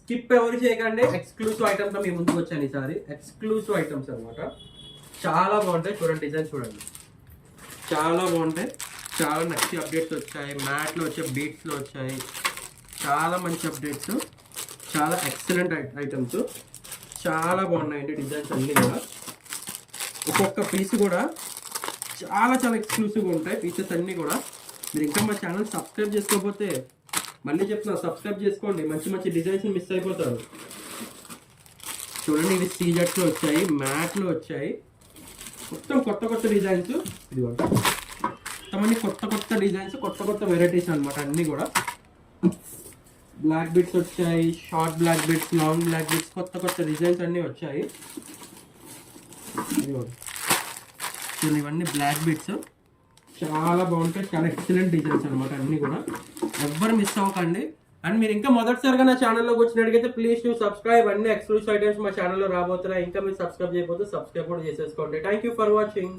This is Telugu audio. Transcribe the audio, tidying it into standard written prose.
స్కిప్ ఎవరు చేయకండి. ఎక్స్క్లూసివ్ ఐటమ్స్ మీ ముందుకు వచ్చాను ఈసారి. ఎక్స్క్లూసివ్ ఐటమ్స్ అనమాట, చాలా బాగుంటాయి. చూడండి డిజైన్ చూడండి, చాలా బాగుంటాయి. చాలా నచ్చి అప్డేట్స్ వచ్చాయి. మ్యాట్లో వచ్చే బీట్స్లో వచ్చాయి. చాలా మంచి అప్డేట్స్, చాలా ఎక్సలెంట్ ఐటమ్స్, చాలా బాగున్నాయండి డిజైన్స్ అన్నీ కూడా. ఒక్కొక్క పీస్ కూడా చాలా చాలా ఎక్స్క్లూసివ్గా ఉంటాయి పీసెస్ అన్నీ కూడా. మీరు ఇంకా మా ఛానల్ సబ్స్క్రైబ్ చేసుకోకపోతే మళ్ళీ చెప్తున్నా, సబ్స్క్రైబ్ చేసుకోండి. మంచి మంచి డిజైన్స్ మిస్ అయిపోతారు. చూడండి ఇవి సీజెట్స్లో వచ్చాయి, మ్యాట్లో వచ్చాయి. మొత్తం కొత్త కొత్త డిజైన్స్. ఇది మొత్తమన్నీ కొత్త కొత్త డిజైన్స్, కొత్త కొత్త వెరైటీస్ అనమాట అన్నీ కూడా. బ్లాక్ బిట్స్ వచ్చాయి, short black beads, long black beads, కొత్త కొత్త డిజైన్స్ అన్నీ వచ్చాయి. ఇవన్నీ బ్లాక్ బిట్స్ చాలా బాగుంటాయి. చాలా ఎక్సలెంట్ డిజైన్స్ అనమాట అన్నీ కూడా. ఎవ్వరు మిస్ అవ్వకండి. అండ్ మీరు ఇంకా మొదటిసారిగా నా ఛానల్లోకి వచ్చినట్టుగైతే ప్లీజ్ టు సబ్స్క్రైబ్. అన్ని ఎక్స్క్లూసివ్ ఐటమ్స్ మా ఛానల్లో రాబోతున్నాయి. ఇంకా మీరు సబ్స్క్రైబ్ చేయకపోతే సబ్స్క్రైబ్ కూడా చేసేసుకోండి. Thank you for watching.